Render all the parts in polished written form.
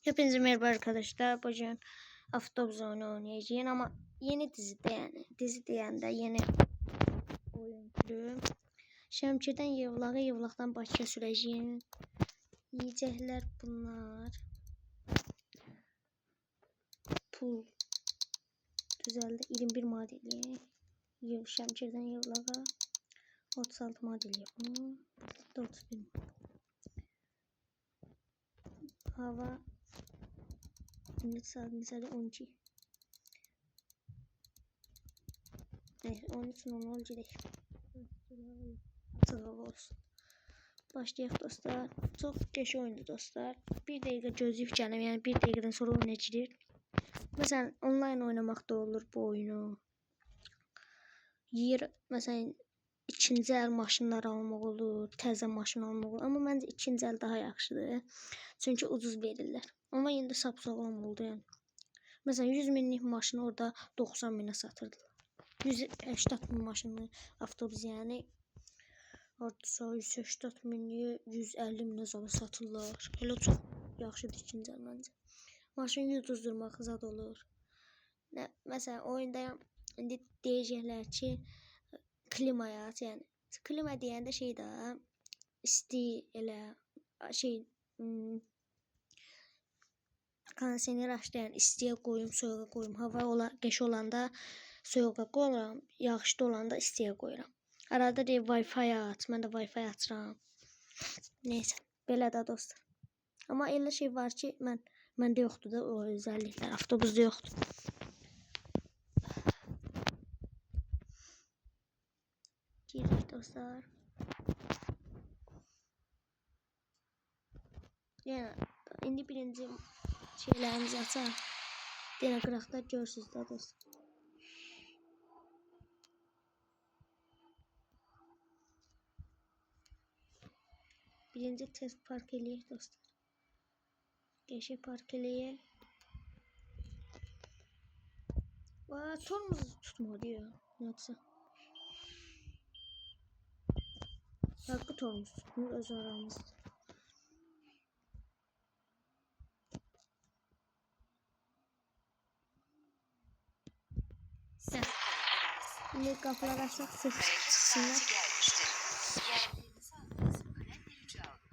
Hepinize merhaba arkadaşlar. Bugün Avtobus oyunu oynayacağım ama yeni dizide yani. Dizi deyəndə yeni oyun türü. Şəmkirdən Yevlağa, Yevlaqdan Bakıya sürəcəyim. Yiyecəklər bunlar. Pul düzəldi. 21 manat eləyir. Şəmkirdən Yevlağa 36 manat eləyir. 31 hava saat mesela 12. Evet, 13.00 gedək. Açıq hava olsun. Başlayaq dostlar. Çox qəşəng oyundur dostlar. Bir dəqiqə gözləyib gələm. Yəni bir dəqiqədən sonra oyuna girir. Məsələn, onlayn oynamaq da olur bu oyunu. Məsələn, ikinci əl maşınlar almaq olur, təzə maşın almaq olur. Amma məncə ikinci əl daha yaxşıdır. Çünki ucuz verirlər. Amma yenə də sap-sağlam oldu yəni. Məsələn, 100 minlik maşını orada 90 minə satırdılar. 180 min maşını avtobus yəni orada 180 minliyə 150 minə zala satırlar. Elə çox yaxşıdır ikinci əl məncə. Maşın yuduzdurmaq zad olur. Məsələn, oyunda indi deyəcəklər ki, klimaya aç, yəni klima deyəndə şey də isti elə şey kondisioner açdı, istiyə qoyum, soyuğa qoyum. Hava qəş olanda soyuğa qoyuram, yağışlı olanda istiyə qoyuram. Arada deyir Wi-Fi aç, mən də Wi-Fi açıram. Neyse, belə də dostlar. Amma elə şey var ki, məndə yoxdur da o özəlliklər, avtobusda yoxdur. Girik dostlar. Yəni indi birinci şeylərimizi açaq. Yenə qıraqda görürsünüz də dostlar. Birinci test park eləyək dostlar. Geçək park eləyək. Tormuz tutmadı ya. Yoksa. Hakkı tormuz tutmuyor öz aramızda. Şimdi kapılar açsak ses çıksınlar.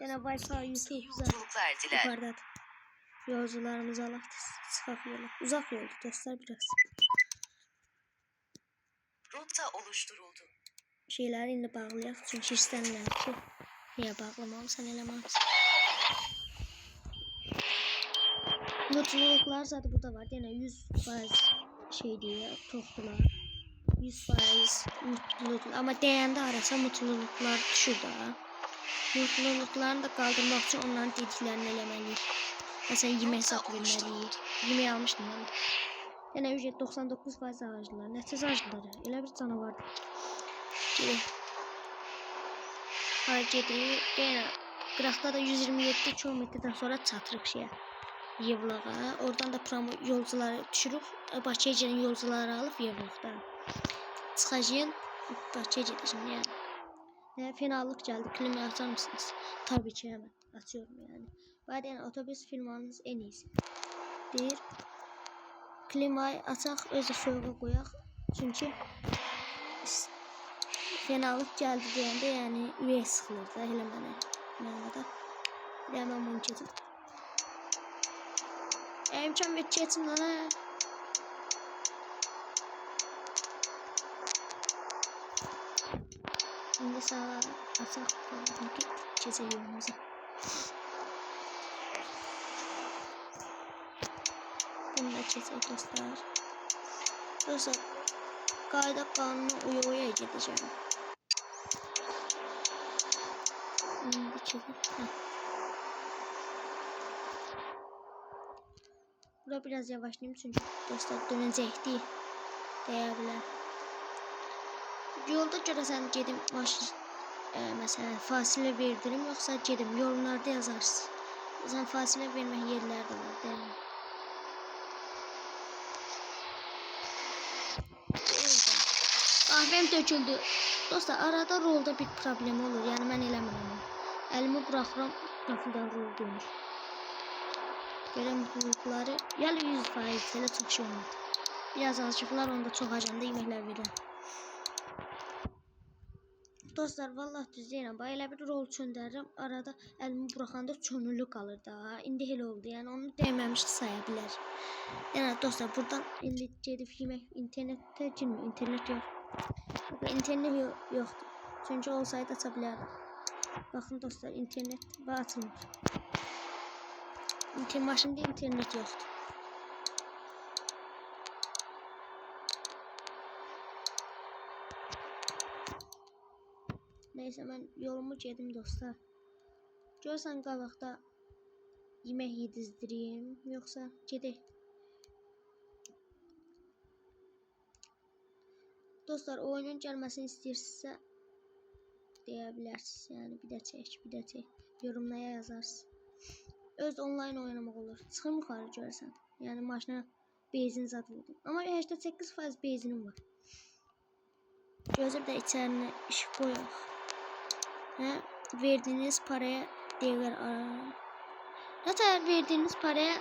Yine Wi-Fi YouTube yukarıda. Yolcularımızı alaq çıxaq yola. Uzaq yoldu dostlar biraz. Rota oluşturuldu. Şeyləri indi bağlayaq çünki istəmirəm ki, niyə bağlamamısan eləməmsən. Mutluluklar zaten burada var. Yine 100% şey diye toxdular. 100% mutluluk. Ama deyəndə arasa mutluluklar düşür da. Mutluluklarını da qaldırmaq üçün onların dediklərini eləməliyik. Məsələn, yemək saxlamalıyıq. Yemək almışdım mən. Yəni ücret 99% ağaclılar. Nəticə ağaclıları. Elə bir canavardır. Gedək. Gedirik. Yəni qıraqda da 127 kilometrdən sonra çatırıq şeyə. Yevlağa. Oradan da yolcuları düşürük. Bakıya gedən yolcuları alıb Yevlaqdan. Çıxacağım. Bakıya gedəcəm yəni. Finallıq gəldi. Klima açar mısınız? Tabii ki hemen açıyorum yani. Bazen yani, otobüs firmanız en iyisi. Deyir. Klimayı açaq, özü soyuğa qoyaq. Çünki finallıq gəldi deyəndə yəni ürək sıxılır da elə mənada. Hemen bunu keçim. İmkan ver keçim lan ha. Şimdi sağa açaq keçə yolumuza. Bunu da keçək dostlar. Dostlar, qayda qanuna uya gedəcəm. İndi keçək. Burada biraz yavaşlayayım çünki dostlar dönəcəkdik. Deyə bilər. Yolda görəsən gedim maşın məsələn fasilə verdirim yoxsa gedim yorumlarda yazarsınız. Məsələn fasilə vermək yerləri də var, deyil mi? Kahvem döküldü. Dostlar arada rolda bir problem olur. Yəni mən eləmirəm. Əlimi buraxıram, qafildən rol dönür. Görən mutlulukları yəni 100% elə çox şey olmadı. Biraz azıcıqlar onda çox acanda yeməklər verirəm. Dostlar, vallahi düz deyirəm. Bax elə bir rol çöndərirəm. Arada əlimi buraxanda çönülü qalır da. İndi elə oldu. Yəni onu dəyməmiş saya bilər. Yəni dostlar, buradan indi gedib yemək internetdə girmir. İnternet yox. Bax, internet yoxdur. Çünki olsaydı aça bilərdim. Baxın dostlar, internet açılmır. Maşında internet yoxdur. Neyse, mən yolumu gedim dostlar. Görsən qabaqda yemək yedizdireyim, yoxsa gedək. Dostlar, oyunun gəlməsini istəyirsinizsə deyə bilərsiniz. Yəni bir də çək. Yorumlara yazarsınız. Öz online oynamaq olur. Çıxım yuxarı görsən. Yəni maşına benzin zad vurdum. Amma 88% benzinim var. Gözüm də içərinə işıq qoyaq. Hə, verdiğiniz paraya değer Zaten verdiğiniz paraya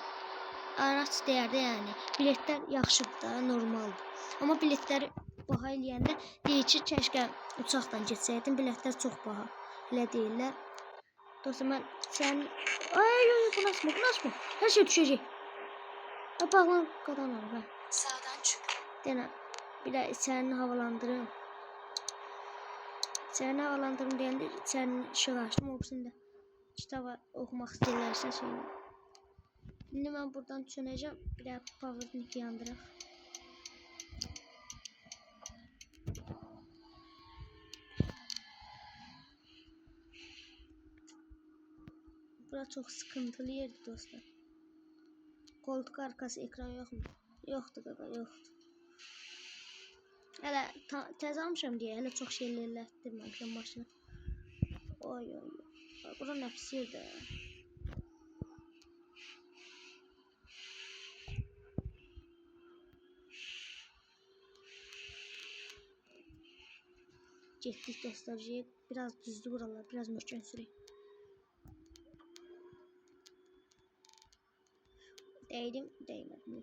araç değerde yani. Biletler yaxşıdır da, normaldır. Amma biletləri baha eləyəndə deyir ki, kəşkə uçaqdan getsəydim, biletlər çox baha. Elə deyirlər. Dostum, mən sən... Ay, bu nasıl? Hər şey düşəcək. Bağlan, qadan alım, hə. Sağdan çık. Denə, bir də içərini havalandırım. İçərini havalandırım deyəndə içərini işıq açdım. Obsunda kitaba oxumaq istəyirlərsə şeyini. İndi mən buradan çönəcəm. Bir də powerbank yandıraq. Bura çox sıkıntılı yerdir dostlar. Koltuk arkası ekran yoxmu? Yoxdur qaqa, yoxdur. Hələ təzə almışam deyə hələ çox şeylərlə etdirməmişəm maşını. Oy. Bura nə pis yerdir. Getdik dostlar. Biraz düzdü buralar. Biraz möhkəm sürək. Dəydim, dəymədim.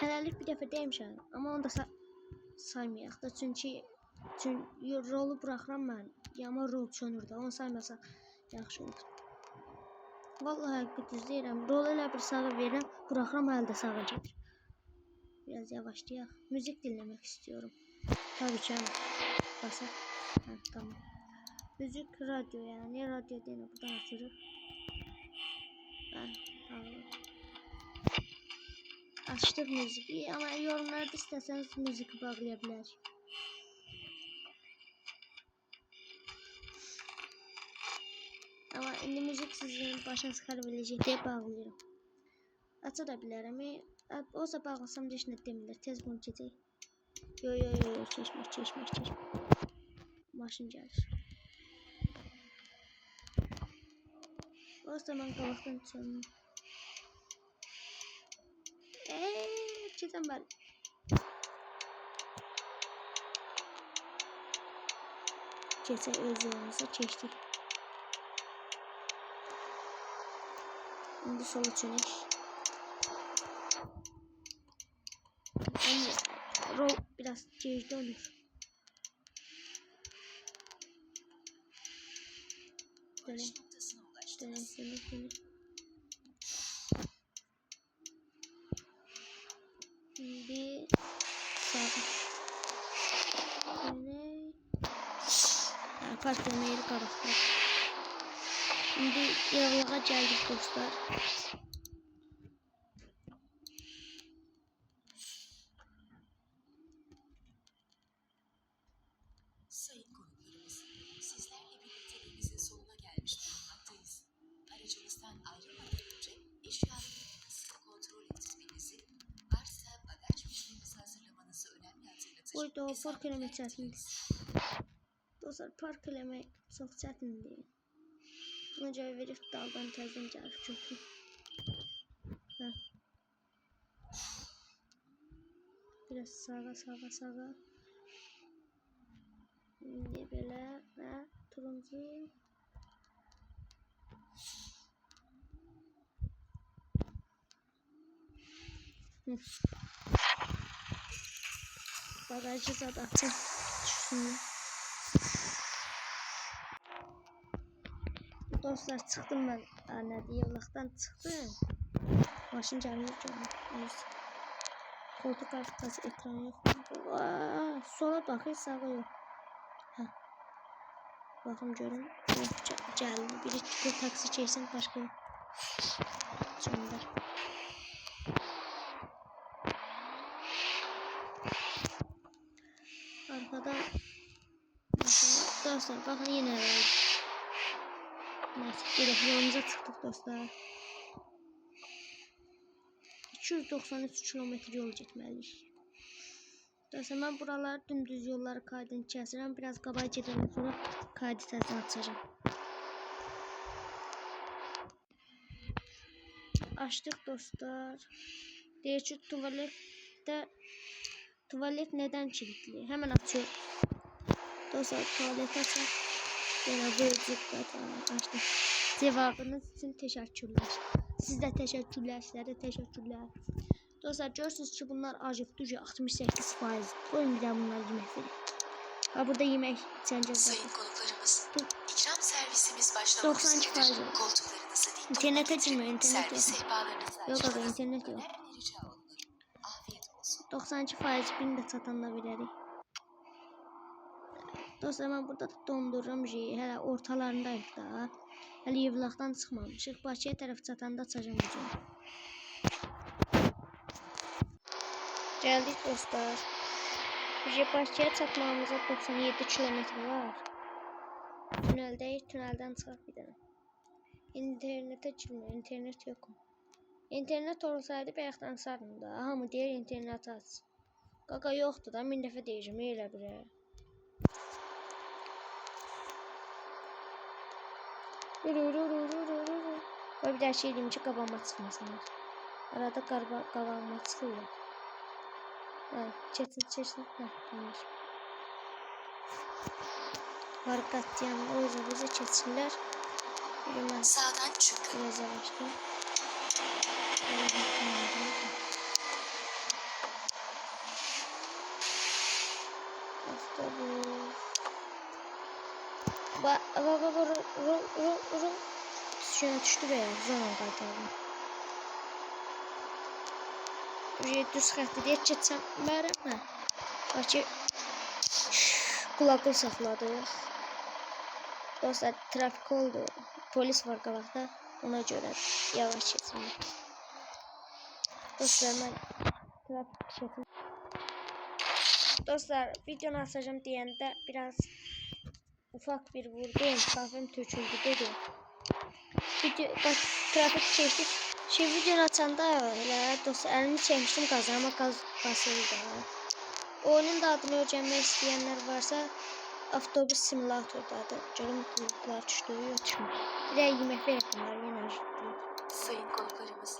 Hələlik bir dəfə dəymişəm. Amma onu da saymayaq da. Çünki rolu buraxıram mən. Amma rol çönür də. Onu saymasaq yaxşı olur. Vallahi həqiqi düz deyirəm. Rolu elə bir sağa verirəm. Buraxıram, hələ də sağa gedir. Biraz yavaşlayaq. Müzik dinləmək istiyorum. Tabii ki. Basaq. Hə, tamam. Müzik radyo yani. Radyo deyinə buradan açırıq. Hə, tamam. Açdıq müziği, ama yorumlarda istəsəniz müziği bağlaya bilərik. Ama indi müzik sizin başınız çıxara biləcək deyə bağlayıram. Aça da bilərəm. Olsa bağlasam da heç nə demirlər. Tez bunu keçək. Yo, keçmək. Maşın gəlir. Olsa mən qabaqdan çönüm. Keçəm bəli. Keçək öz yolumuza keçdik. İndi sola çönək. Rol biraz gecdə olur. Varış noktasına ulaştınız. Dönək. Şimdi sağa. Dönək. Park dönəyi qabaqda. Şimdi yağlığa gəldik dostlar. Sayın konuklarımız, sizlerle birlikteliğimizin sonuna gelmiş bulunmaktayız. Aracınızdan ayrılmadan önce eşyalarınızı kontrol ettirmenizi, varsa bagaj vizinizi hazırlamanızı önemli hatırlatır. Burada o park eləmək çətindir. Dostlar, park eləmək çox çətindir. Buna görə verib daldan təzdən gəlib köprü. Hə. Biraz sağa. İndi belə və turuncu. Hı. Bagajı zat açın. Düşsün. Dostlar çıktım ben. Ne diye yolaktan çıktım. Maşın gelmiyor canım. Neyse. Koltuk arkası ekranı yok. Aa, sola bakın sağa yok. Hə. Bakım görün. Geldi. Biri çıkıyor taksi çeksin başka yok. Söndür. Arkadan dostlar bakın yine neyse gelip yolumuza çıktık dostlar. 293 kilometre yol getməliyik. Dostlar ben buraları dümdüz yolları kaydını kəsirəm. Biraz qabay gedəndən sonra kaydı səsini açacağım. Açtık dostlar. Deyir ki tuvalet neden kilitli? Hemen açıyor. Dostlar tuvalet açar. Yine bu açtım. Cevabınız için teşekkürler. Siz de teşekkürler, sizə də teşekkürler. Dostlar görürsünüz ki bunlar acıqdır 68%. Koyun bir daha bunlar yemek verin. Ha burada yemek içeceğiz. Sayın konuklarımız, ikram servisimiz başlamak 92 üzeredir. faiz. Koltuklarınızı dik İnternete getirin. girmiyor, internet Servis yok. sehpalarınızı Yok abi, açmanız internet yok. önemli rica olunur. Afiyet olsun. 92% birini de satanla verərik. Dostlar ben burada da dondururum şeyi. Hələ ortalarındayıq da. Hələ yevlaqdan çıxmamışıq. Bakıya tərəf çatanda açacağım bu gün. Geldik dostlar. Bakıya çatmamıza 97 kilometre var. Tüneldəyik. Tüneldən çıxaq bir dənə. İnternete girmiyor. İnternet yok. İnternet olsaydı bayaqdan sardım da. Hamı deyir internet aç. Qaqa yoxdur da. Min dəfə deyəcəm elə birə. Qoy bir daha şey diyeyim ki qabağıma çıxmasınlar. Arada qabağıma çıxırlar. Çetin. Tamam. Harikatyan o yüzden bize çetinler. Yürümez. Sağdan çıkın. Biraz yavaşla. Bak. Şuna düştü be. Zaman qaytardım. Düz xətti deyə keçsəm mərəm. Bax ki kulaklık saxladıq. Dostlar trafik oldu. Polis var qabaqda. Ona görə yavaş keçin. Dostlar mən trafik keçin. Dostlar videonu açacağım deyəndə biraz ufak bir vurdum. Kahvem töküldü dedi. Bak trafik çektik. Şey videonu açanda elə dostlar əlimi çəkmişdim qaza ama qaz basıldı. Oyunun da adını öyrənmək istəyənlər varsa Avtobus simülatördadır. Görün mutluluklar düştü, yok düşmüyor. Bir de yemek verip bunlar yine acıktı. Sayın konuklarımız,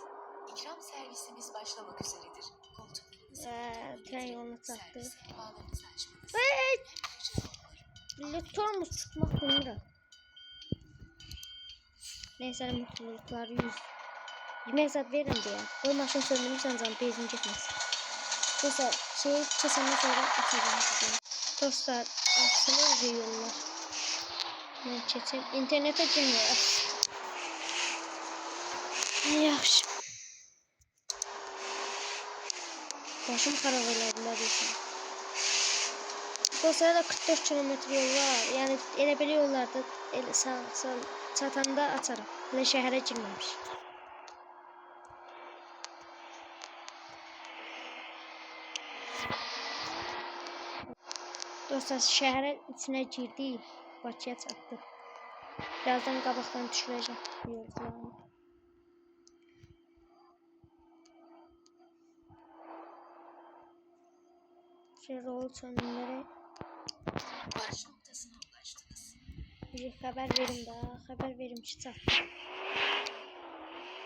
ikram servisimiz başlamak üzeredir. Koltuklarınızı tren yoluna çattı. servis sehpalarınızı açmanız Lektorumuz tutmak bilmiyorum. Neyse mutluluklar 100. Yemek zat verin diye. Bu maşın söndürürsen can bezin gitmez. Dostlar şey kesenle sonra açacağım. Dostlar açılır yollar. Ben keçim. İnternete girmiyor. Yaxşı. Başım xarab elədilər isə. Dostlar da 44 kilometre yol var. Yani elə belə yollarda sağ çatanda açarım. Hələ şəhərə girməmiş. Dostlar şehrin içine girdik. Bakıya çatdık. Birazdan qabaqdan düşürəcəm yolcularını. Rol çönümləri. Barış noktasına ulaştınız. Bir haber verin daha. Haber verim ki çatdık.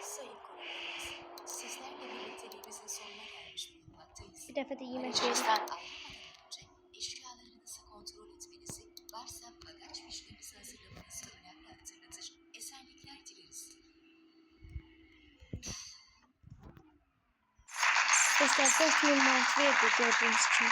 Sayın konuklarımız, sizlerle birlikteliğimizin sonuna gelmiş bulunmaktayız. Bir dəfə də yemək verin. Aracınızdan ayrılmadan önce eşyalarınızı kontrol etmenizi, varsa bagaj fişlerinizi hazırlamanızı önemli hatırlatır. Esenlikler dileriz. Dostlar 4000 manat verdi gördüğünüz kimi.